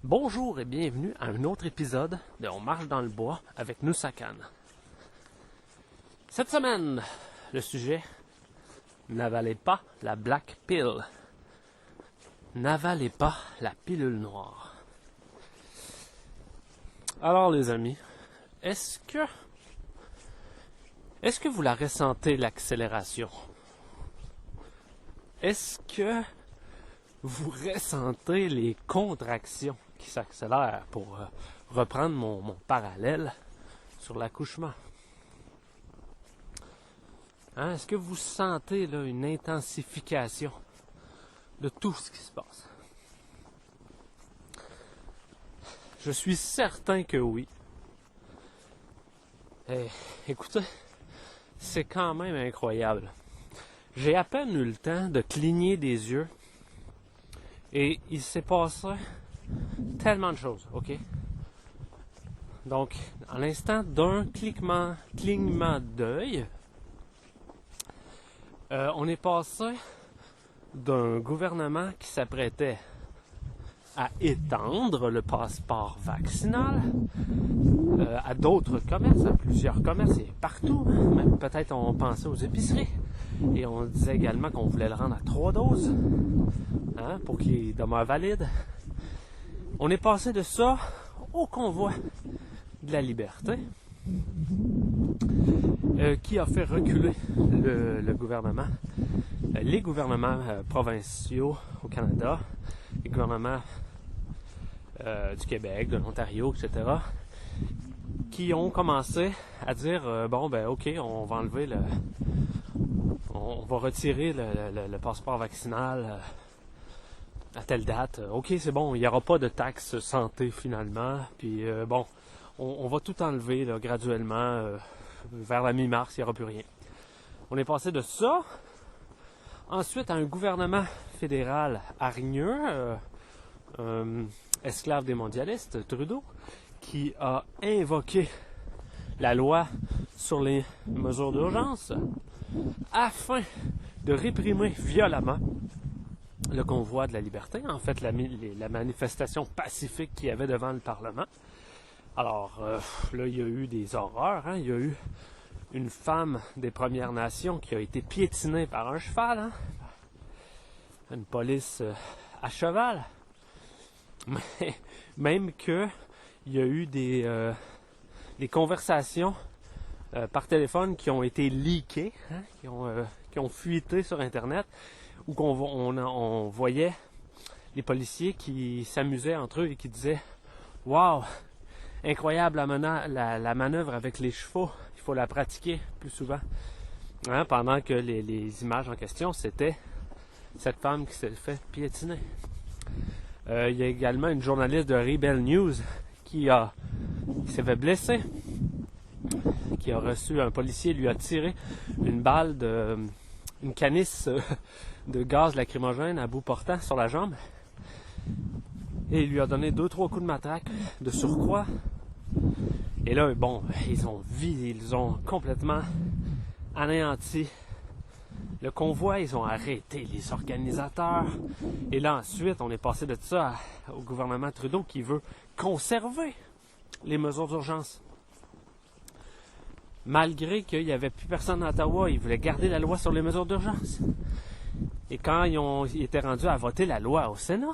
Bonjour et bienvenue à un autre épisode de On marche dans le bois avec Nusakan. Cette semaine, le sujet « N'avalez pas la Black Pill ». N'avalez pas la pilule noire. Alors les amis, est-ce que vous la ressentez, l'accélération? Est-ce que vous ressentez les contractions qui s'accélèrent pour reprendre mon parallèle sur l'accouchement? Est-ce que vous sentez là, une intensification de tout ce qui se passe? Je suis certain que oui. Écoutez, c'est quand même incroyable. J'ai à peine eu le temps de cligner des yeux et il s'est passé tellement de choses, ok? Donc, à l'instant d'un clignement d'œil, on est passé d'un gouvernement qui s'apprêtait à étendre le passeport vaccinal à d'autres commerces, à plusieurs commerces et partout. Même peut-être on pensait aux épiceries. Et on disait également qu'on voulait le rendre à 3 doses pour qu'il demeure valide. On est passé de ça au convoi de la liberté qui a fait reculer le gouvernement, les gouvernements provinciaux au Canada, les gouvernements du Québec, de l'Ontario, etc., qui ont commencé à dire OK, on va enlever on va retirer le passeport vaccinal à telle date. OK, c'est bon, il n'y aura pas de taxe santé finalement. Puis on va tout enlever là, graduellement vers la mi-mars, il n'y aura plus rien. On est passé de ça ensuite à un gouvernement fédéral hargneux, esclave des mondialistes, Trudeau, qui a invoqué la loi sur les mesures d'urgence afin de réprimer violemment le convoi de la liberté, en fait la manifestation pacifique qu'il y avait devant le Parlement. Alors là, il y a eu des horreurs, il y a eu une femme des Premières Nations qui a été piétinée par un cheval, une police à cheval, mais même que il y a eu des conversations par téléphone qui ont été leakées, qui ont fuité sur Internet, où on voyait les policiers qui s'amusaient entre eux et qui disaient « Wow, incroyable la manœuvre avec les chevaux, il faut la pratiquer plus souvent. » Pendant que les images en question, c'était cette femme qui s'est fait piétiner. Il y a également une journaliste de Rebel News qui s'est fait blesser, qui a reçu, un policier lui a tiré une balle une canisse de gaz lacrymogène à bout portant sur la jambe et il lui a donné 2-3 coups de matraque de surcroît. Et là, ils ont complètement anéanti le convoi, ils ont arrêté les organisateurs. Et là, ensuite, on est passé de ça au gouvernement Trudeau qui veut conserver les mesures d'urgence. Malgré qu'il n'y avait plus personne à Ottawa, ils voulaient garder la loi sur les mesures d'urgence. Et quand ils étaient rendus à voter la loi au Sénat,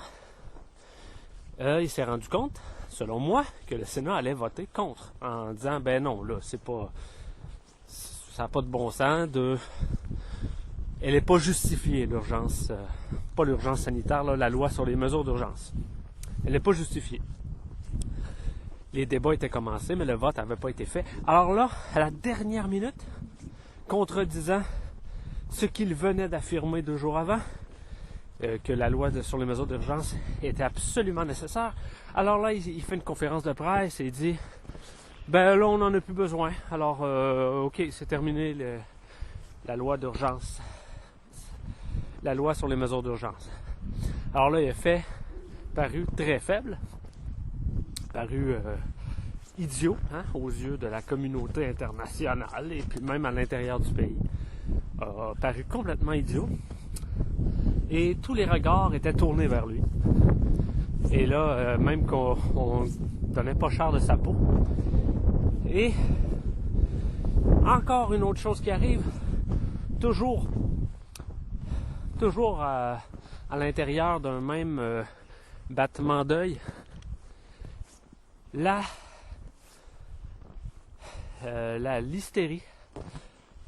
il s'est rendu compte, selon moi, que le Sénat allait voter contre, en disant, non, là, ça n'a pas de bon sens elle n'est pas justifiée, l'urgence, pas l'urgence sanitaire, là, la loi sur les mesures d'urgence. Elle n'est pas justifiée. Les débats étaient commencés, mais le vote n'avait pas été fait. Alors là, à la dernière minute, contredisant ce qu'il venait d'affirmer 2 jours avant, que la loi sur les mesures d'urgence était absolument nécessaire, alors là, il fait une conférence de presse et il dit « là, on n'en a plus besoin. Alors, OK, c'est terminé la loi d'urgence. La loi sur les mesures d'urgence. » Alors là, il a paru très faible, paru idiot aux yeux de la communauté internationale et puis même à l'intérieur du pays. Paru complètement idiot. Et tous les regards étaient tournés vers lui. Et là, même qu'on donnait pas cher de sa peau. Et encore une autre chose qui arrive, toujours à l'intérieur d'un même battement d'œil, la l'hystérie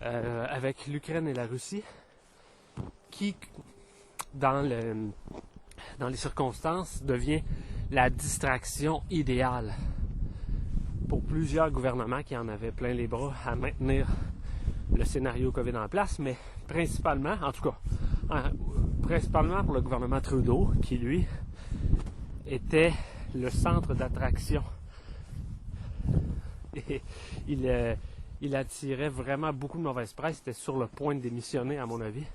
avec l'Ukraine et la Russie, qui dans les circonstances devient la distraction idéale pour plusieurs gouvernements qui en avaient plein les bras à maintenir le scénario COVID en place, mais principalement, en tout cas, principalement pour le gouvernement Trudeau, qui lui était le centre d'attraction. Et il attirait vraiment beaucoup de mauvaise presse. C'était sur le point de démissionner, à mon avis.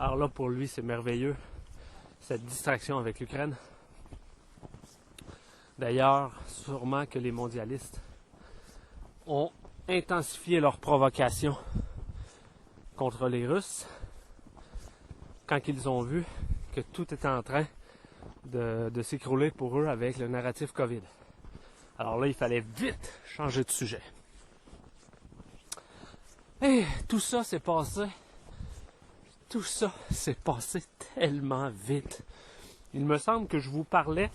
Alors là, pour lui, c'est merveilleux, cette distraction avec l'Ukraine. D'ailleurs, sûrement que les mondialistes ont intensifié leur provocation contre les Russes quand ils ont vu que tout était en train de s'écrouler pour eux avec le narratif COVID. Alors là, il fallait vite changer de sujet. Et tout ça s'est passé tellement vite. Il me semble que je vous parlais,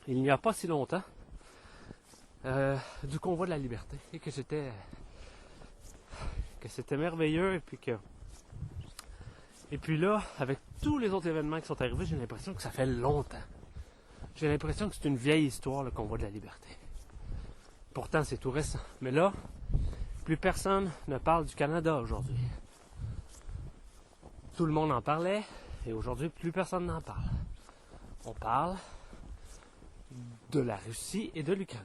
il n'y a pas si longtemps, du convoi de la liberté, et que c'était merveilleux, et puis là, avec tous les autres événements qui sont arrivés, j'ai l'impression que ça fait longtemps. J'ai l'impression que c'est une vieille histoire, le convoi de la liberté. Pourtant, c'est tout récent. Mais là, plus personne ne parle du Canada aujourd'hui. Tout le monde en parlait, et aujourd'hui, plus personne n'en parle. On parle de la Russie et de l'Ukraine.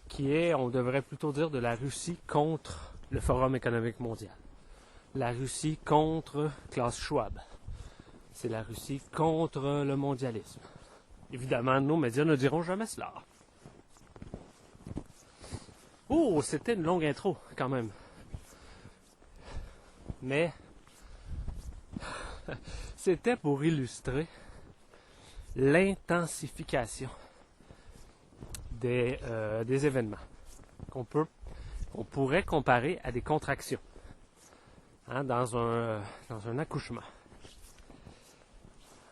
Qui est, on devrait plutôt dire, de la Russie contre le Forum économique mondial. La Russie contre Klaus Schwab. C'est la Russie contre le mondialisme. Évidemment, nos médias ne diront jamais cela. Oh, c'était une longue intro, quand même. Mais c'était pour illustrer l'intensification des événements qu'on pourrait comparer à des contractions, hein, dans un accouchement.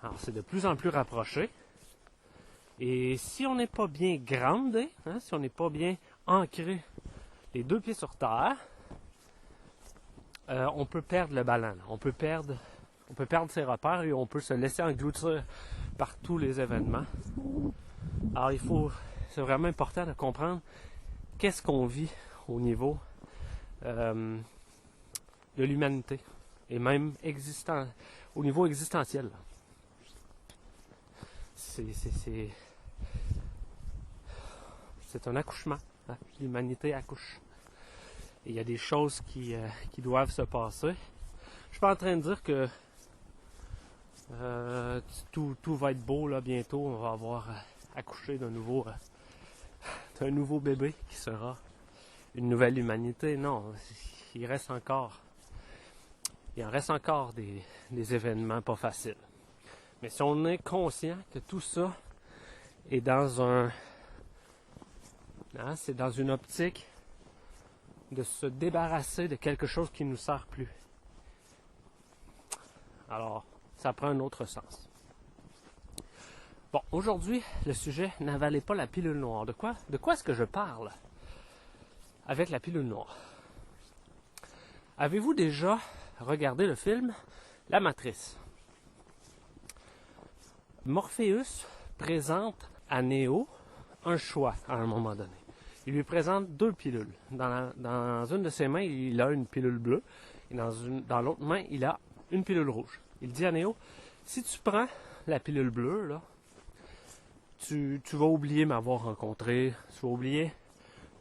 Alors, c'est de plus en plus rapproché. Et si on n'est pas bien groundé, hein, si on n'est pas bien ancré les deux pieds sur terre, on peut perdre le ballon. On peut perdre ses repères et on peut se laisser engloutir par tous les événements. Alors, c'est vraiment important de comprendre qu'est-ce qu'on vit au niveau de l'humanité et même au niveau existentiel. C'est un accouchement. Hein? L'humanité accouche. Et il y a des choses qui doivent se passer. Je suis pas en train de dire que tout va être beau là bientôt. On va avoir accouché d'un nouveau bébé qui sera une nouvelle humanité. Non, il en reste encore des événements pas faciles. Mais si on est conscient que tout ça est c'est dans une optique de se débarrasser de quelque chose qui ne nous sert plus. Alors, ça prend un autre sens. Bon, aujourd'hui, le sujet « N'avalez pas la pilule noire ». De quoi est-ce que je parle avec la pilule noire? Avez-vous déjà regardé le film « La Matrice » ? Morpheus présente à Neo un choix à un moment donné. Il lui présente deux pilules. Dans une de ses mains, il a une pilule bleue et dans l'autre main, il a une pilule rouge. Il dit à Neo, si tu prends la pilule bleue, là, tu vas oublier m'avoir rencontré, tu vas oublier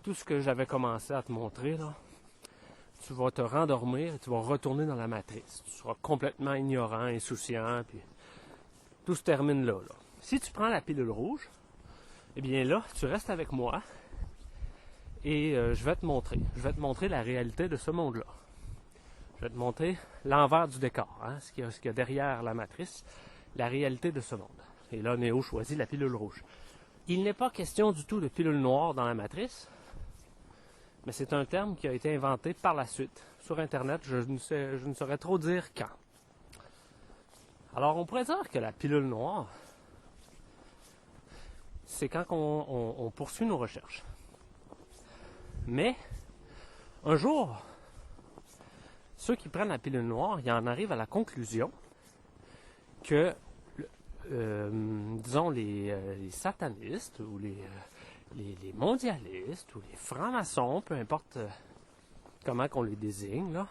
tout ce que j'avais commencé à te montrer, là. Tu vas te rendormir et tu vas retourner dans la matrice. Tu seras complètement ignorant, insouciant, puis tout se termine là. Si tu prends la pilule rouge, eh bien là, tu restes avec moi et je vais te montrer la réalité de ce monde-là. Je vais te montrer l'envers du décor, hein, ce qu'il y a derrière la matrice, la réalité de ce monde. Et là, Néo choisit la pilule rouge. Il n'est pas question du tout de pilule noire dans la matrice, mais c'est un terme qui a été inventé par la suite. Sur Internet, je ne saurais trop dire quand. Alors, on pourrait dire que la pilule noire, c'est quand on poursuit nos recherches. Mais, un jour, ceux qui prennent la pilule noire, ils en arrivent à la conclusion que, disons, les satanistes ou les mondialistes ou les francs-maçons, peu importe comment qu'on les désigne, là,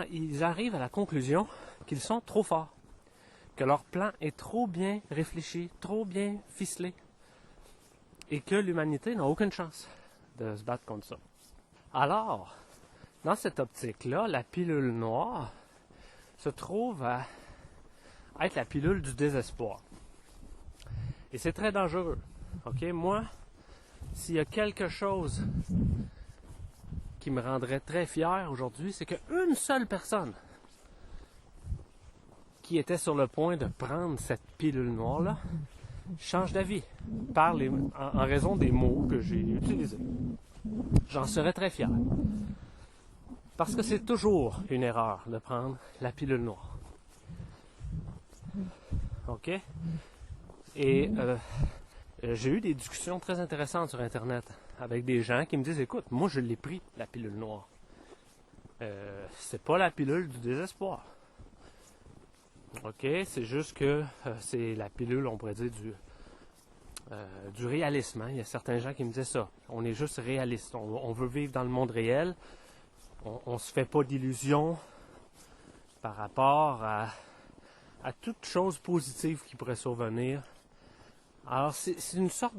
ils arrivent à la conclusion qu'ils sont trop forts, que leur plan est trop bien réfléchi, trop bien ficelé, et que l'humanité n'a aucune chance de se battre contre ça. Alors, dans cette optique-là, la pilule noire se trouve à être la pilule du désespoir. Et c'est très dangereux. OK? Moi, s'il y a quelque chose qui me rendrait très fier aujourd'hui, c'est qu'une seule personne qui était sur le point de prendre cette pilule noire-là change d'avis en raison des mots que j'ai utilisés. J'en serais très fier. Parce que c'est toujours une erreur de prendre la pilule noire. OK? Et j'ai eu des discussions très intéressantes sur Internet avec des gens qui me disent, écoute, moi je l'ai pris, la pilule noire. C'est pas la pilule du désespoir. OK? C'est juste que c'est la pilule, on pourrait dire, du réalisme. Hein? Il y a certains gens qui me disaient ça. On est juste réaliste. On veut vivre dans le monde réel. On se fait pas d'illusions par rapport à toute chose positive qui pourrait survenir. Alors, c'est une sorte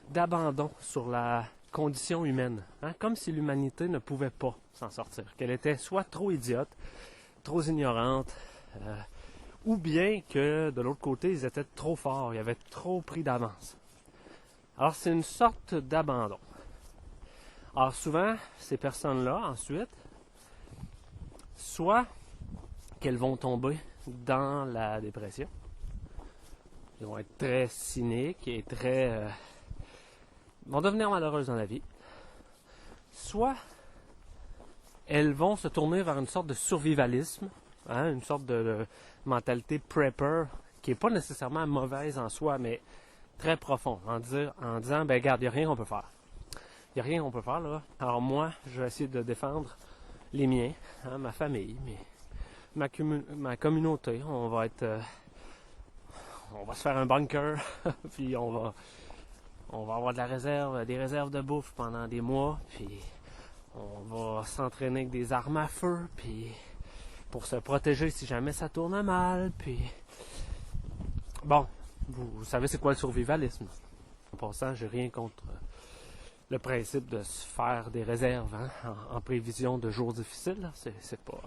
d'abandon sur la condition humaine. Hein? Comme si l'humanité ne pouvait pas s'en sortir. Qu'elle était soit trop idiote, trop ignorante, ou bien que, de l'autre côté, ils étaient trop forts, ils avaient trop pris d'avance. Alors, c'est une sorte d'abandon. Alors, souvent, ces personnes-là, ensuite, soit qu'elles vont tomber dans la dépression, ils vont être très cyniques et vont devenir malheureuses dans la vie, soit elles vont se tourner vers une sorte de survivalisme, hein, une sorte de mentalité prepper qui n'est pas nécessairement mauvaise en soi, mais très profonde, en disant, ben regarde, il n'y a rien qu'on peut faire. Il n'y a rien qu'on peut faire, là. Alors moi, je vais essayer de défendre les miens, hein, ma famille, ma communauté. On va se faire un bunker, puis on va avoir de la réserve, des réserves de bouffe pendant des mois, puis on va s'entraîner avec des armes à feu, puis pour se protéger si jamais ça tourne mal, puis bon, vous savez c'est quoi le survivalisme. En passant, j'ai rien contre le principe de se faire des réserves, hein, en prévision de jours difficiles, là, c'est pas.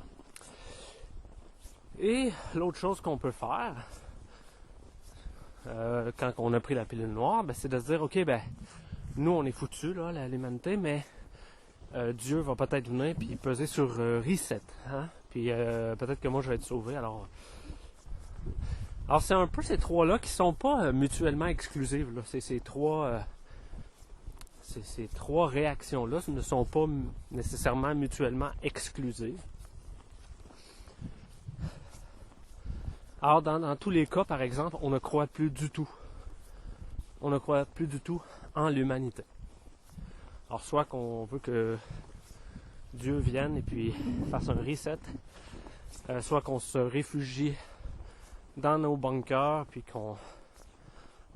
Et l'autre chose qu'on peut faire, quand on a pris la pilule noire, ben, c'est de se dire, ok, ben, nous on est foutus, là, l'humanité, mais Dieu va peut-être venir puis peser sur reset, hein, puis peut-être que moi je vais être sauvé, alors c'est un peu ces trois-là qui sont pas mutuellement exclusives, là, ces trois réactions-là ne sont pas nécessairement mutuellement exclusives. Alors, dans tous les cas, par exemple, on ne croit plus du tout. On ne croit plus du tout en l'humanité. Alors, soit qu'on veut que Dieu vienne et puis fasse un reset, soit qu'on se réfugie dans nos bunkers, puis qu'on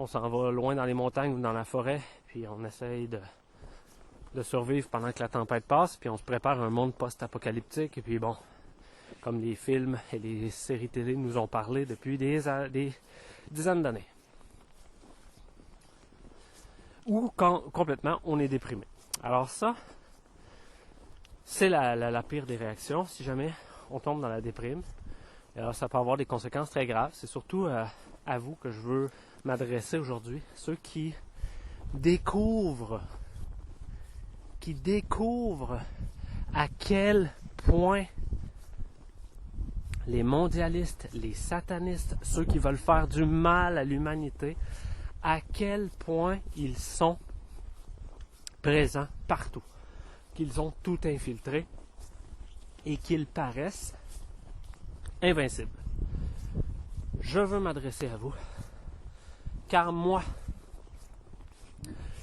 s'en va loin dans les montagnes ou dans la forêt, puis on essaye de survivre pendant que la tempête passe, puis on se prépare à un monde post-apocalyptique, et puis bon, comme les films et les séries télé nous ont parlé depuis des dizaines d'années. Ou quand complètement on est déprimé. Alors ça, c'est la pire des réactions, si jamais on tombe dans la déprime. Alors ça peut avoir des conséquences très graves. C'est surtout à vous que je veux m'adresser aujourd'hui. Ceux qui découvrent à quel point les mondialistes, les satanistes, ceux qui veulent faire du mal à l'humanité, à quel point ils sont présents partout, qu'ils ont tout infiltré et qu'ils paraissent invincibles. Je veux m'adresser à vous, car moi,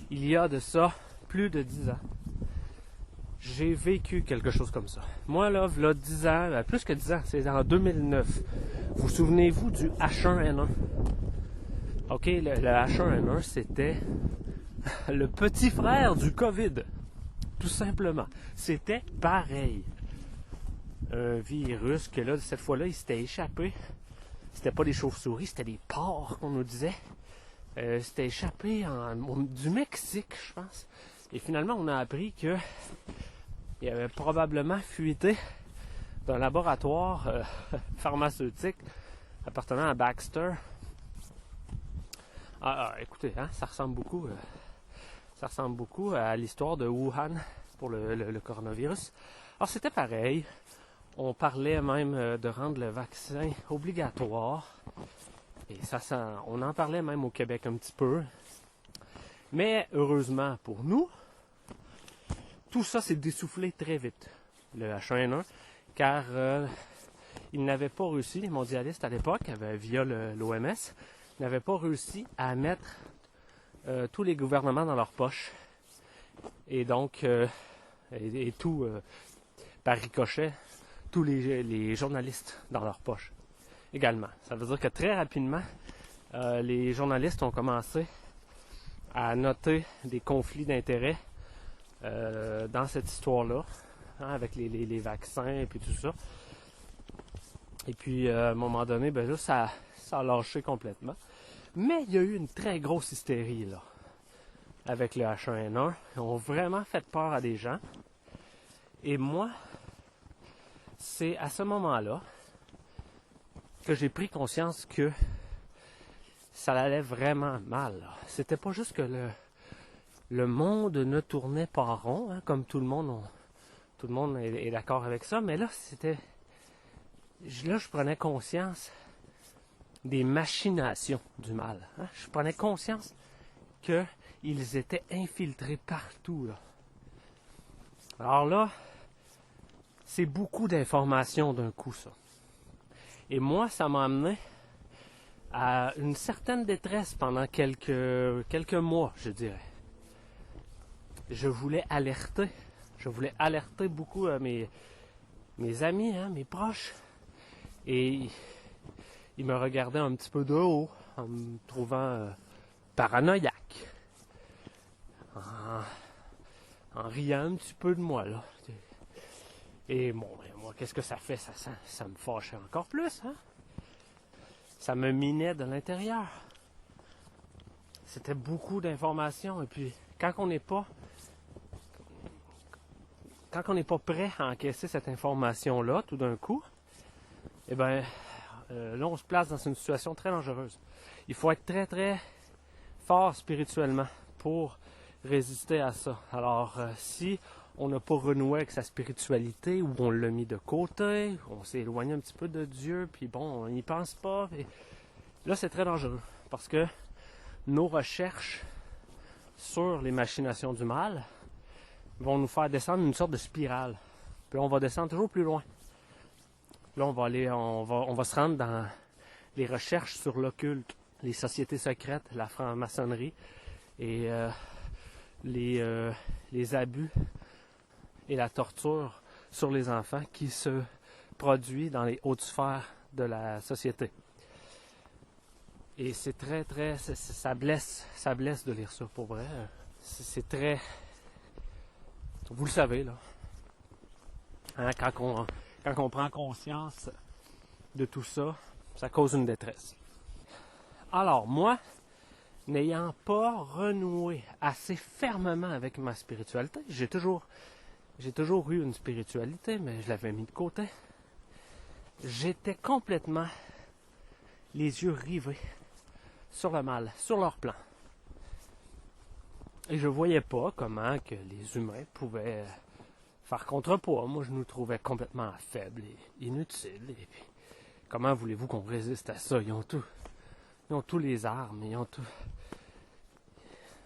il y a de ça plus de 10 ans, j'ai vécu quelque chose comme ça. Moi, là 10 ans, plus que 10 ans, c'est en 2009. Vous souvenez-vous du H1N1? OK, le H1N1, c'était le petit frère du COVID. Tout simplement. C'était pareil. Un virus que là, cette fois-là, il s'était échappé. C'était pas des chauves-souris, c'était des porcs qu'on nous disait. C'était échappé du Mexique, je pense. Et finalement, on a appris que il avait probablement fuité d'un laboratoire pharmaceutique appartenant à Baxter. Écoutez, hein, ça ressemble beaucoup à l'histoire de Wuhan pour le coronavirus. Alors, c'était pareil. On parlait même de rendre le vaccin obligatoire. Et on en parlait même au Québec un petit peu. Mais heureusement pour nous, tout ça s'est dessoufflé très vite, le H1N1, car ils n'avaient pas réussi, les mondialistes à l'époque, via l'OMS, n'avaient pas réussi à mettre tous les gouvernements dans leur poche. Et donc, tout, par ricochet, tous les journalistes dans leur poche également. Ça veut dire que très rapidement, les journalistes ont commencé à noter des conflits d'intérêts dans cette histoire-là, hein, avec les vaccins et puis tout ça. Et puis, à un moment donné, ben là, ça a lâché complètement. Mais il y a eu une très grosse hystérie, là, avec le H1N1. Ils ont vraiment fait peur à des gens. Et moi, c'est à ce moment-là que j'ai pris conscience que ça allait vraiment mal, là. C'était pas juste que le monde ne tournait pas rond, hein, comme tout le monde est d'accord avec ça, mais là, je prenais conscience des machinations du mal. Hein. Je prenais conscience qu'ils étaient infiltrés partout, là. Alors là, c'est beaucoup d'informations d'un coup, ça. Et moi, ça m'a amené à une certaine détresse pendant quelques mois, je dirais. Je voulais alerter beaucoup mes amis, hein, mes proches. Et ils me regardaient un petit peu de haut, en me trouvant paranoïaque. En riant un petit peu de moi, là. Et bon, moi, qu'est-ce que ça fait? Ça me fâchait encore plus, hein? Ça me minait de l'intérieur. C'était beaucoup d'informations. Et puis, quand on n'est pas prêt à encaisser cette information-là, tout d'un coup, eh bien, là, on se place dans une situation très dangereuse. Il faut être très, très fort spirituellement pour résister à ça. Alors, si on n'a pas renoué avec sa spiritualité, ou on l'a mis de côté, on s'est éloigné un petit peu de Dieu, puis bon, on n'y pense pas, et là, c'est très dangereux, parce que nos recherches sur les machinations du mal vont nous faire descendre une sorte de spirale. Puis on va descendre toujours plus loin. Là, on va se rendre dans les recherches sur l'occulte, les sociétés secrètes, la franc-maçonnerie et les abus et la torture sur les enfants qui se produit dans les hautes sphères de la société. Et c'est très, très... ça blesse de lire ça, pour vrai. C'est très... Vous le savez, là. Hein, quand on prend conscience de tout ça, ça cause une détresse. Alors, moi, n'ayant pas renoué assez fermement avec ma spiritualité, j'ai toujours eu une spiritualité, mais je l'avais mis de côté. J'étais complètement les yeux rivés sur le mal, sur leur plan. Et je voyais pas comment que les humains pouvaient faire contrepoids. Moi, je nous trouvais complètement faibles et inutiles. Et puis, Comment voulez-vous qu'on résiste à ça? Ils ont tous les armes, ils ont tout.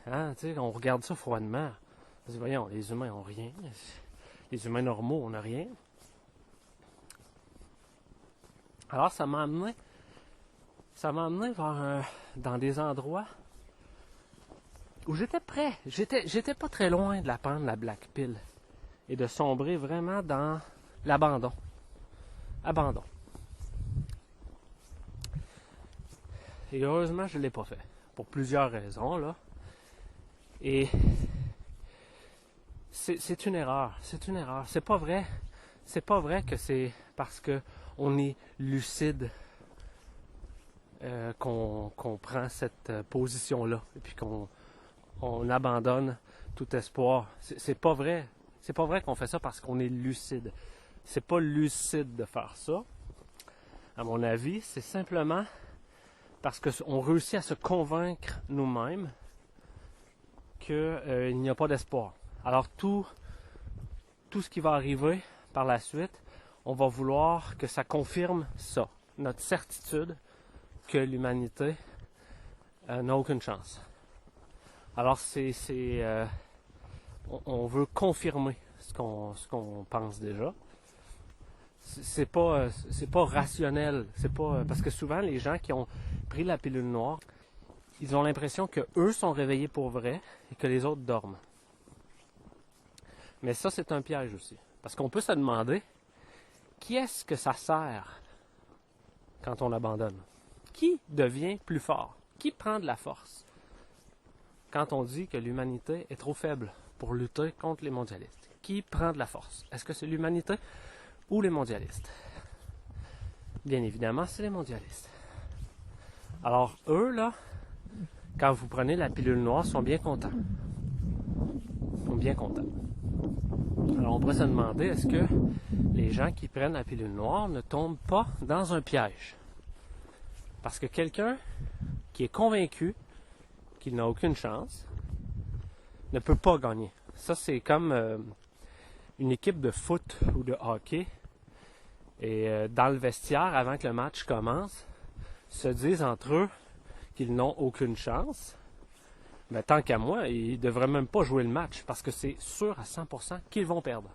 Hein, tu sais, on regarde ça froidement. On se dit, voyons, les humains n'ont rien. Les humains normaux, on n'a rien. Alors, ça m'a amené dans des endroits où j'étais prêt. J'étais pas très loin de la pente de la Black Pill et de sombrer vraiment dans l'abandon. Abandon. Et heureusement, je ne l'ai pas fait. Pour plusieurs raisons, là. Et c'est une erreur. C'est une erreur. C'est pas vrai. C'est pas vrai que c'est parce qu'on est lucide qu'on prend cette position-là. Et puis qu'on abandonne tout espoir. C'est pas vrai. C'est pas vrai qu'on fait ça parce qu'on est lucide. C'est pas lucide de faire ça. À mon avis, c'est simplement parce qu'on réussit à se convaincre nous-mêmes qu'il n'y a pas d'espoir. Alors tout ce qui va arriver par la suite, on va vouloir que ça confirme ça, notre certitude que l'humanité n'a aucune chance. Alors on veut confirmer ce qu'on pense déjà. C'est pas rationnel. C'est pas parce que souvent les gens qui ont pris la pilule noire, ils ont l'impression que eux sont réveillés pour vrai et que les autres dorment. Mais ça, c'est un piège aussi. Parce qu'on peut se demander, qui est-ce que ça sert quand on abandonne? Qui devient plus fort? Qui prend de la force? Quand on dit que l'humanité est trop faible pour lutter contre les mondialistes. Qui prend de la force? Est-ce que c'est l'humanité ou les mondialistes? Bien évidemment, c'est les mondialistes. Alors, eux, là, quand vous prenez la pilule noire, sont bien contents. Ils sont bien contents. Alors, on pourrait se demander, est-ce que les gens qui prennent la pilule noire ne tombent pas dans un piège? Parce que quelqu'un qui est convaincu qu'il n'a aucune chance ne peut pas gagner. Ça, c'est comme une équipe de foot ou de hockey. Et dans le vestiaire, avant que le match commence, se disent entre eux qu'ils n'ont aucune chance. Mais tant qu'à moi, ils ne devraient même pas jouer le match parce que c'est sûr à 100% qu'ils vont perdre.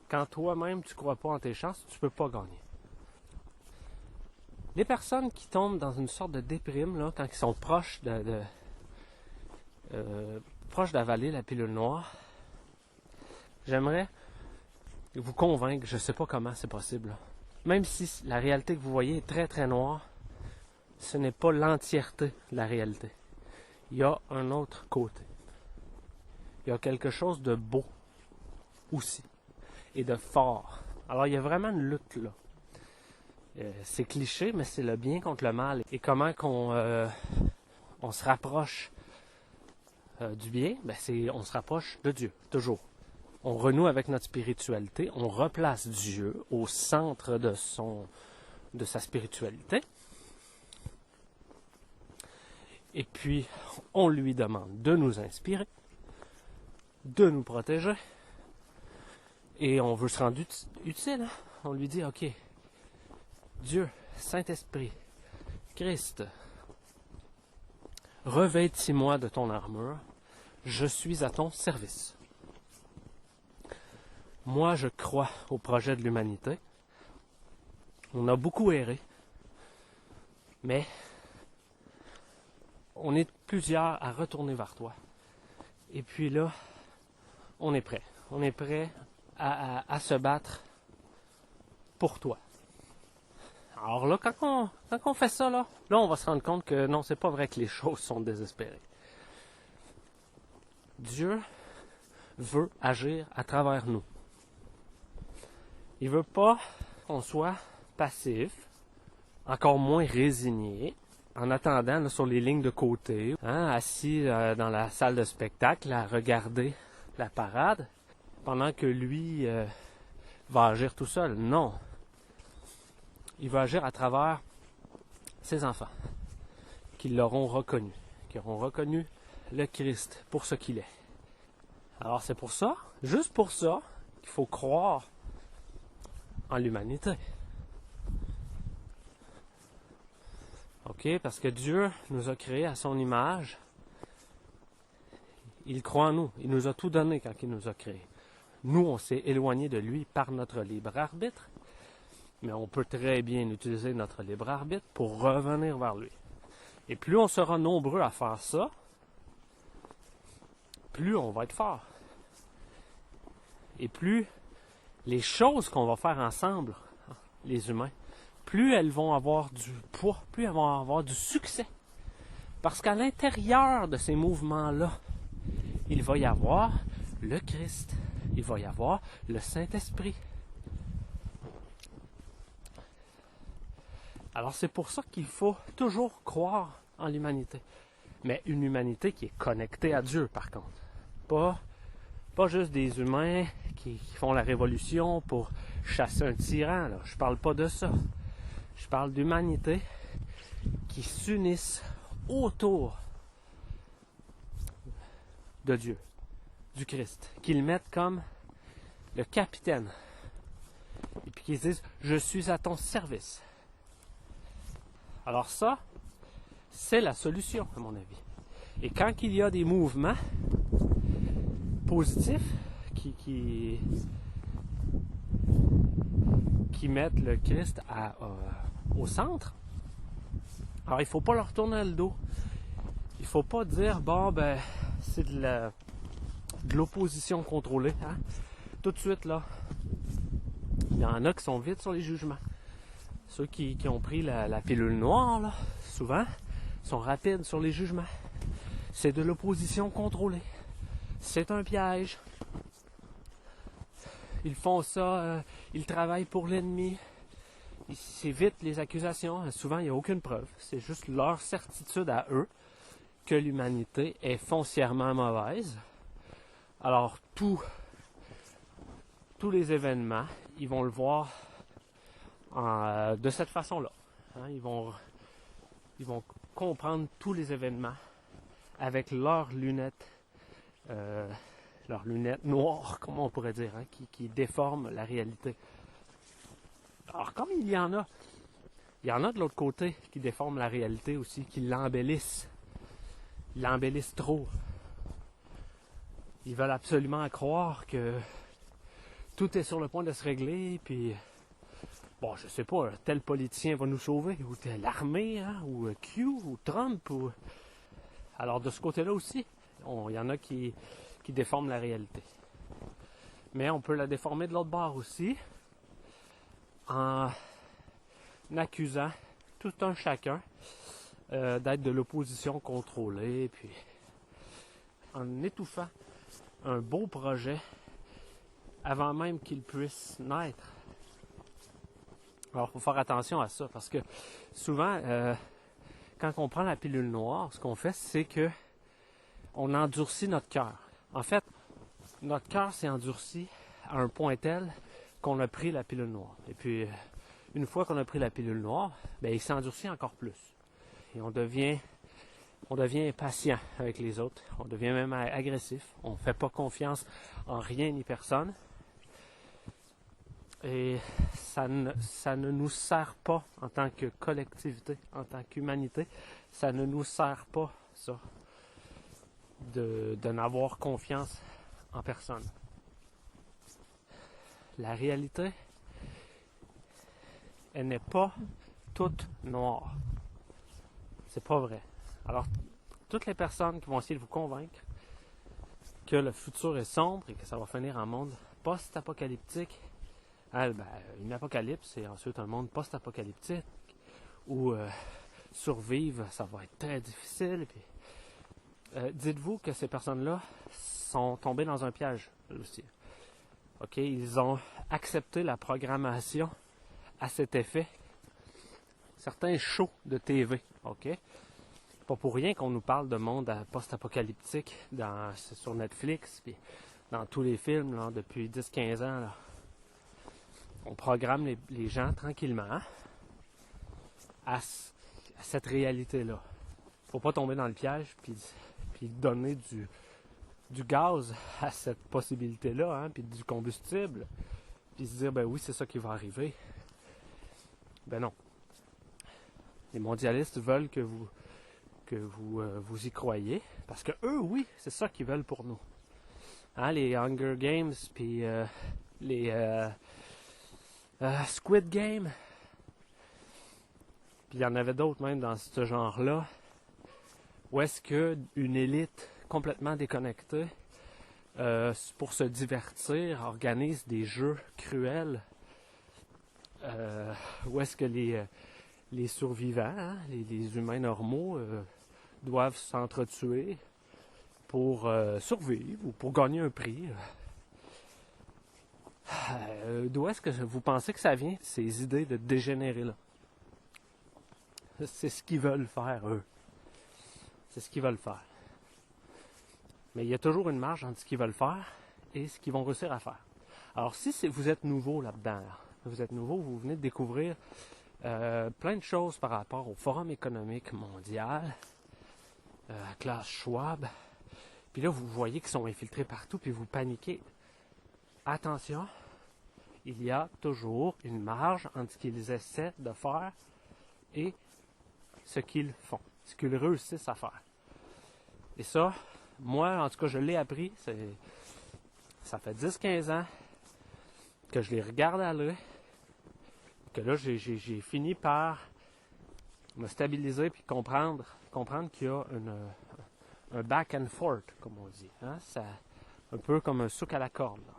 Quand toi-même tu ne crois pas en tes chances, tu ne peux pas gagner. Les personnes qui tombent dans une sorte de déprime, là, quand ils sont proches proches d'avaler la pilule noire, j'aimerais vous convaincre, je ne sais pas comment c'est possible. Là. Même si la réalité que vous voyez est très très noire, ce n'est pas l'entièreté de la réalité. Il y a un autre côté. Il y a quelque chose de beau aussi et de fort. Alors il y a vraiment une lutte là. C'est cliché, mais c'est le bien contre le mal. Et comment on se rapproche du bien? On se rapproche de Dieu, toujours. On renoue avec notre spiritualité, on replace Dieu au centre de sa spiritualité. Et puis, on lui demande de nous inspirer, de nous protéger. Et on veut se rendre utile. Hein? On lui dit, OK, Dieu, Saint-Esprit, Christ, revêtis-moi de ton armure, je suis à ton service. Moi, je crois au projet de l'humanité. On a beaucoup erré, mais on est plusieurs à retourner vers toi. Et puis là, on est prêt. On est prêt à se battre pour toi. Alors là, quand on fait ça, là, on va se rendre compte que non, c'est pas vrai que les choses sont désespérées. Dieu veut agir à travers nous. Il veut pas qu'on soit passif, encore moins résigné, en attendant là, sur les lignes de côté, assis dans la salle de spectacle à regarder la parade, pendant que lui va agir tout seul. Non. Il va agir à travers ses enfants, qui l'auront reconnu, qui auront reconnu le Christ pour ce qu'il est. Alors c'est pour ça, juste pour ça, qu'il faut croire en l'humanité. OK? Parce que Dieu nous a créés à son image. Il croit en nous. Il nous a tout donné quand il nous a créés. Nous, on s'est éloigné de lui par notre libre arbitre, mais on peut très bien utiliser notre libre arbitre pour revenir vers lui. Et plus on sera nombreux à faire ça, plus on va être fort. Et plus les choses qu'on va faire ensemble, les humains, plus elles vont avoir du poids, plus elles vont avoir du succès. Parce qu'à l'intérieur de ces mouvements-là, il va y avoir le Christ, il va y avoir le Saint-Esprit. Alors c'est pour ça qu'il faut toujours croire en l'humanité. Mais une humanité qui est connectée à Dieu, par contre. Pas juste des humains qui font la révolution pour chasser un tyran. Là. Je parle pas de ça. Je parle d'humanité qui s'unissent autour de Dieu, du Christ, qu'ils mettent comme le capitaine. Et puis qu'ils disent, je suis à ton service. Alors ça, c'est la solution, à mon avis. Et quand il y a des mouvements positifs qui mettent le Christ au centre, alors il ne faut pas leur tourner le dos. Il ne faut pas dire, bon, ben, c'est de l'opposition contrôlée. Hein? Tout de suite, là, il y en a qui sont vite sur les jugements. Ceux qui ont pris la pilule noire, là, souvent, sont rapides sur les jugements. C'est de l'opposition contrôlée. C'est un piège. Ils font ça, ils travaillent pour l'ennemi. C'est vite les accusations. Souvent, il n'y a aucune preuve. C'est juste leur certitude à eux que l'humanité est foncièrement mauvaise. Alors, tous les événements, ils vont le voir de cette façon-là. Hein, ils vont comprendre tous les événements avec leurs lunettes noires, comme on pourrait dire, hein, qui déforment la réalité. Alors, comme il y en a de l'autre côté qui déforment la réalité aussi, qui l'embellissent. Ils l'embellissent trop. Ils veulent absolument croire que tout est sur le point de se régler, puis bon, je sais pas, tel politicien va nous sauver, ou telle armée, hein, ou Q, ou Trump, ou... Alors de ce côté-là aussi, il y en a qui déforment la réalité. Mais on peut la déformer de l'autre bord aussi, en accusant tout un chacun d'être de l'opposition contrôlée, puis en étouffant un beau projet avant même qu'il puisse naître. Alors, il faut faire attention à ça, parce que souvent, quand on prend la pilule noire, ce qu'on fait, c'est que on endurcit notre cœur. En fait, notre cœur s'est endurci à un point tel qu'on a pris la pilule noire. Et puis, une fois qu'on a pris la pilule noire, ben, il s'est endurci encore plus. Et on devient impatient avec les autres. On devient même agressif. On ne fait pas confiance en rien ni personne. Et ça ne nous sert pas en tant que collectivité, en tant qu'humanité. Ça ne nous sert pas, ça, de n'avoir confiance en personne. La réalité, elle n'est pas toute noire. C'est pas vrai. Alors, toutes les personnes qui vont essayer de vous convaincre que le futur est sombre et que ça va finir en monde post-apocalyptique, une apocalypse et ensuite un monde post-apocalyptique où survivre, ça va être très difficile. Puis, dites-vous que ces personnes-là sont tombées dans un piège aussi. OK, ils ont accepté la programmation à cet effet. Certains shows de TV, OK? Pas pour rien qu'on nous parle de monde post-apocalyptique sur Netflix, puis dans tous les films là, depuis 10-15 ans. Là. On programme les gens tranquillement à cette réalité-là. Faut pas tomber dans le piège puis donner du gaz à cette possibilité-là, hein, puis du combustible, puis se dire, ben oui, c'est ça qui va arriver. Ben non. Les mondialistes veulent que vous y croyez. Parce que eux, oui, c'est ça qu'ils veulent pour nous. Hein, les Hunger Games, puis les Squid Game. Puis il y en avait d'autres même dans ce genre-là. Où est-ce qu'une élite complètement déconnectée, pour se divertir, organise des jeux cruels. Où est-ce que les survivants, hein, les humains normaux, doivent s'entretuer pour survivre ou pour gagner un prix. D'où est-ce que vous pensez que ça vient, ces idées de dégénérer-là? C'est ce qu'ils veulent faire, eux. C'est ce qu'ils veulent faire. Mais il y a toujours une marge entre ce qu'ils veulent faire et ce qu'ils vont réussir à faire. Alors, si vous êtes nouveau là-dedans, vous êtes nouveau, vous venez de découvrir plein de choses par rapport au Forum économique mondial, Klaus Schwab, puis là, vous voyez qu'ils sont infiltrés partout, puis vous paniquez. Attention, il y a toujours une marge entre ce qu'ils essaient de faire et ce qu'ils font, ce qu'ils réussissent à faire. Et ça, moi, en tout cas, je l'ai appris, ça fait 10-15 ans que je les regarde aller, que là, j'ai fini par me stabiliser puis comprendre qu'il y a un back and forth, comme on dit. Hein? Ça, un peu comme un souk à la corde. Là.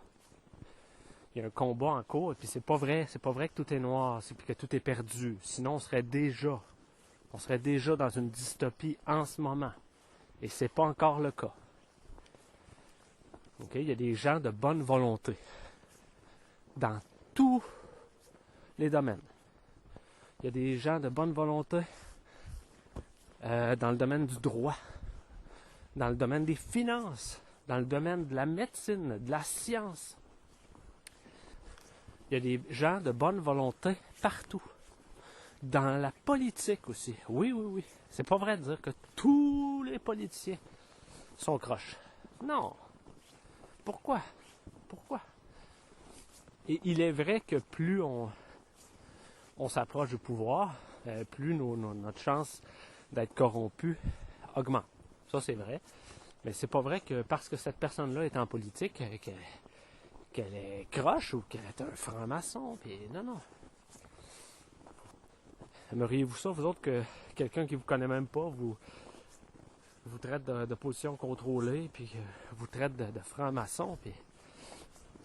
Il y a un combat en cours, et puis c'est pas vrai que tout est noir, puis que tout est perdu. Sinon, on serait déjà dans une dystopie en ce moment. Et c'est pas encore le cas. Okay? Il y a des gens de bonne volonté dans tous les domaines. Il y a des gens de bonne volonté dans le domaine du droit, dans le domaine des finances, dans le domaine de la médecine, de la science. Il y a des gens de bonne volonté partout. Dans la politique aussi. Oui. C'est pas vrai de dire que tous les politiciens sont croches. Non. Pourquoi? Et il est vrai que plus on s'approche du pouvoir, plus notre chance d'être corrompu augmente. Ça, c'est vrai. Mais c'est pas vrai que parce que cette personne-là est en politique, qu'elle est croche ou qu'elle est un franc-maçon. Puis non. Aimeriez-vous ça, vous autres, que quelqu'un qui vous connaît même pas vous traite de position contrôlée, puis vous traite de franc-maçon, puis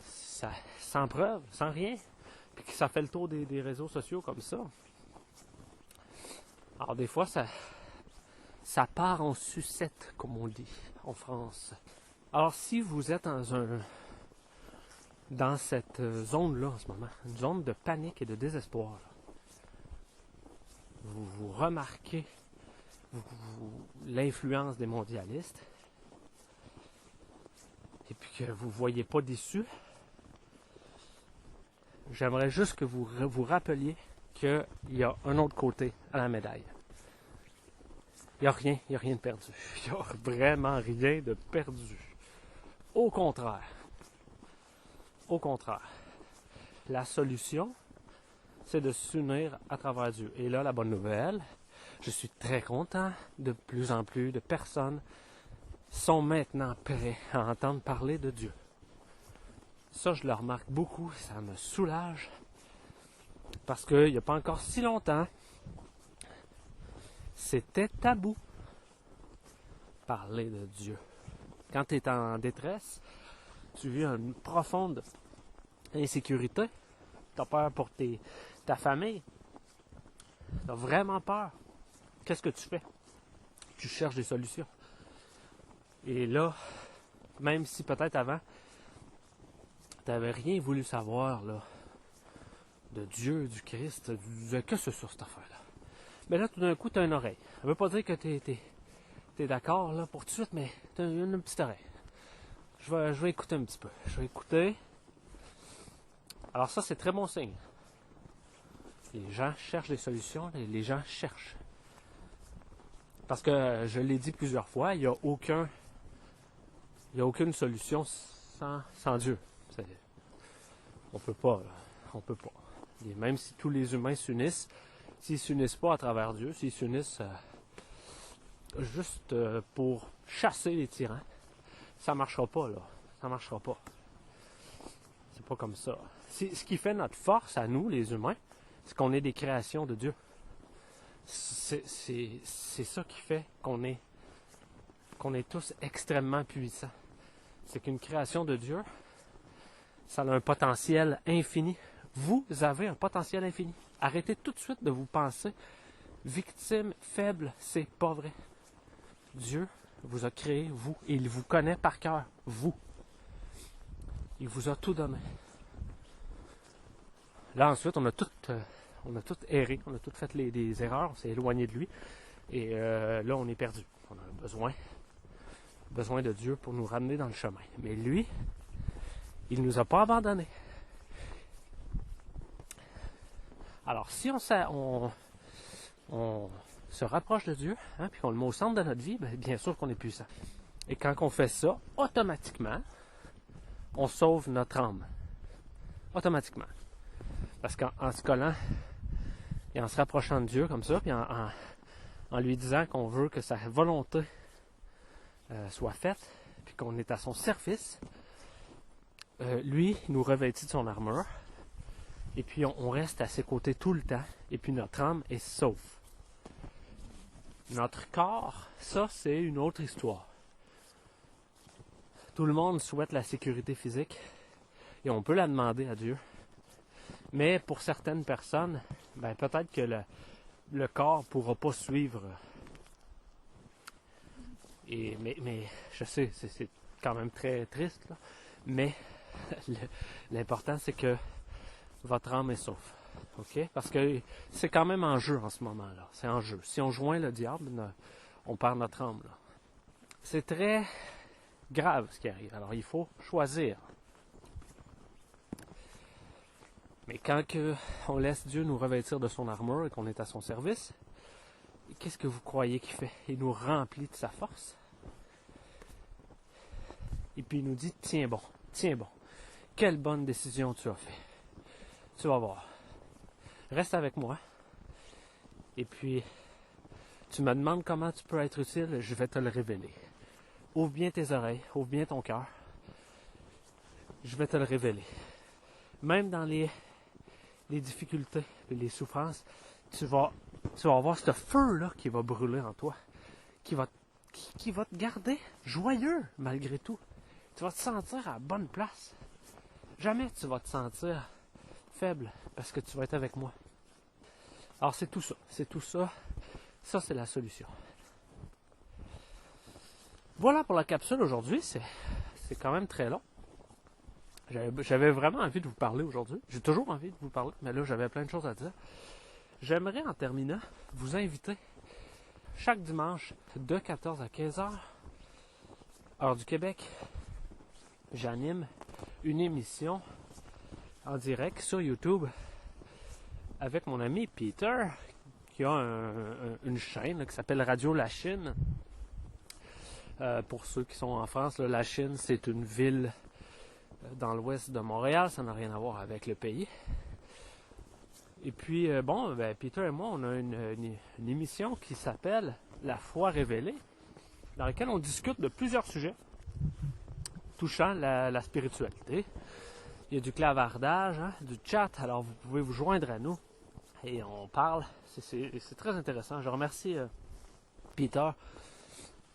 ça, sans preuve, sans rien, puis que ça fait le tour des réseaux sociaux comme ça. Alors des fois, ça part en sucette, comme on dit en France. Alors si vous êtes dans cette zone-là en ce moment, une zone de panique et de désespoir, là, vous remarquez l'influence des mondialistes et puis que vous ne voyez pas déçu, j'aimerais juste que vous rappeliez qu'il y a un autre côté à la médaille. Il n'y a rien de perdu. Il n'y a vraiment rien de perdu. Au contraire, la solution, c'est de s'unir à travers Dieu. Et là, la bonne nouvelle, je suis très content, de plus en plus de personnes sont maintenant prêts à entendre parler de Dieu. Ça, je le remarque beaucoup, ça me soulage, parce qu'il n'y a pas encore si longtemps, c'était tabou parler de Dieu. Quand tu es en détresse, tu vis une profonde insécurité, tu as peur pour ta famille, tu as vraiment peur. Qu'est-ce que tu fais? Tu cherches des solutions. Et là, même si peut-être avant, tu n'avais rien voulu savoir là, de Dieu, du Christ, que c'est sur cette affaire-là. Mais là, tout d'un coup, tu as une oreille. Ça ne veut pas dire que tu es d'accord là, pour tout de suite, mais tu as une petite oreille. Je vais écouter un petit peu. Je vais écouter. Alors ça, c'est très bon signe. Les gens cherchent des solutions, les gens cherchent. Parce que je l'ai dit plusieurs fois, il n'y a aucune solution sans Dieu. On peut pas. Et même si tous les humains s'unissent, s'ils s'unissent pas à travers Dieu, s'ils s'unissent juste pour chasser les tyrans, ça marchera pas, là. Ça marchera pas. C'est pas comme ça. Ce qui fait notre force à nous, les humains, c'est qu'on est des créations de Dieu. C'est ça qui fait qu'on est tous extrêmement puissants. C'est qu'une création de Dieu, ça a un potentiel infini. Vous avez un potentiel infini. Arrêtez tout de suite de vous penser victime, faible, c'est pas vrai. Dieu vous a créé, vous, et il vous connaît par cœur, vous. Il vous a tout donné. Là, ensuite, on a tout erré, on a tout fait des erreurs, on s'est éloigné de lui, et là, on est perdu. On a besoin de Dieu pour nous ramener dans le chemin. Mais lui, il ne nous a pas abandonnés. Alors, si on se rapproche de Dieu, puis qu'on le met au centre de notre vie, bien sûr qu'on est puissant. Et quand on fait ça, automatiquement, on sauve notre âme. Automatiquement. Parce qu'en se collant et en se rapprochant de Dieu comme ça, puis en lui disant qu'on veut que sa volonté soit faite, puis qu'on est à son service, lui, il nous revêtit de son armure, et puis on reste à ses côtés tout le temps, et puis notre âme est sauve. Notre corps, ça, c'est une autre histoire. Tout le monde souhaite la sécurité physique, et on peut la demander à Dieu. Mais pour certaines personnes, peut-être que le corps ne pourra pas suivre. Mais je sais, c'est quand même très triste, là. Mais l'important, c'est que votre âme est sauve. Okay? Parce que c'est quand même en jeu en ce moment-là. C'est en jeu. Si on joint le diable, on perd notre âme. Là. C'est très grave ce qui arrive. Alors il faut choisir. Mais quand on laisse Dieu nous revêtir de son armure et qu'on est à son service, qu'est-ce que vous croyez qu'il fait? Il nous remplit de sa force. Et puis il nous dit, tiens bon, quelle bonne décision tu as fait. Tu vas voir. Reste avec moi. Et puis, tu me demandes comment tu peux être utile, je vais te le révéler. Ouvre bien tes oreilles, ouvre bien ton cœur. Je vais te le révéler. Même dans les difficultés et les souffrances, tu vas avoir ce feu-là qui va brûler en toi, qui va te garder joyeux malgré tout. Tu vas te sentir à la bonne place. Jamais tu vas te sentir faible parce que tu vas être avec moi. Alors c'est tout ça. Ça, c'est la solution. Voilà pour la capsule aujourd'hui. C'est quand même très long. J'avais vraiment envie de vous parler aujourd'hui. J'ai toujours envie de vous parler, mais là, j'avais plein de choses à dire. J'aimerais, en terminant, vous inviter chaque dimanche de 14 à 15 heures, heure du Québec, j'anime une émission en direct sur YouTube avec mon ami Peter, qui a une chaîne là, qui s'appelle Radio La Chine. Pour ceux qui sont en France, là, La Chine, c'est une ville dans l'ouest de Montréal, ça n'a rien à voir avec le pays. Et puis, Peter et moi, on a une émission qui s'appelle La foi révélée, dans laquelle on discute de plusieurs sujets touchant la spiritualité. Il y a du clavardage, du chat, alors vous pouvez vous joindre à nous et on parle. C'est très intéressant. Je remercie Peter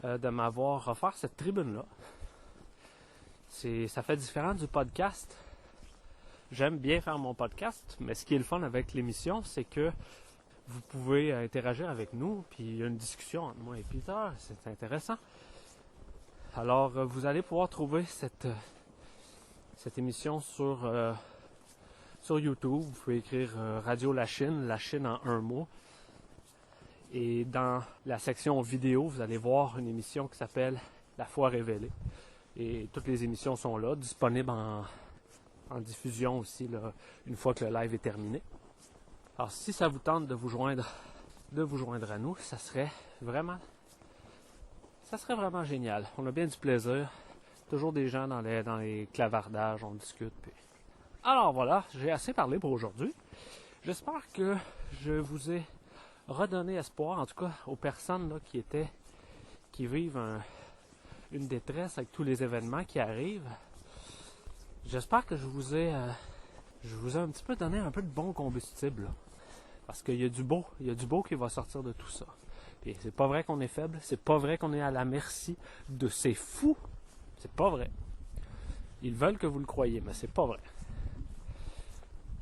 de m'avoir offert cette tribune-là. Ça fait différent du podcast. J'aime bien faire mon podcast, mais ce qui est le fun avec l'émission, c'est que vous pouvez interagir avec nous, puis il y a une discussion entre moi et Peter, c'est intéressant. Alors, vous allez pouvoir trouver cette émission sur YouTube. Vous pouvez écrire Radio La Chine en un mot. Et dans la section vidéo, vous allez voir une émission qui s'appelle La foi révélée. Et toutes les émissions sont là, disponibles en diffusion aussi, là, une fois que le live est terminé. Alors, si ça vous tente de vous joindre à nous, ça serait vraiment génial. On a bien du plaisir. Toujours des gens dans les clavardages, on discute. Puis... Alors voilà, j'ai assez parlé pour aujourd'hui. J'espère que je vous ai redonné espoir, en tout cas aux personnes là, qui vivent une détresse avec tous les événements qui arrivent. J'espère que je vous ai un petit peu donné un peu de bon combustible. Là. Parce qu'il y a du beau qui va sortir de tout ça. Puis c'est pas vrai qu'on est faible, c'est pas vrai qu'on est à la merci de ces fous. C'est pas vrai. Ils veulent que vous le croyiez, mais c'est pas vrai.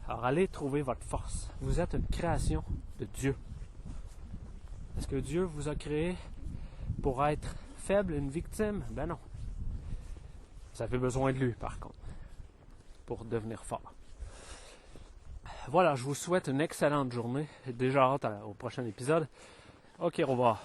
Alors allez trouver votre force. Vous êtes une création de Dieu. Est-ce que Dieu vous a créé pour être faible, une victime? Ben non. Vous avez besoin de lui, par contre, pour devenir fort. Voilà, je vous souhaite une excellente journée. J'ai déjà hâte au prochain épisode. Ok, au revoir.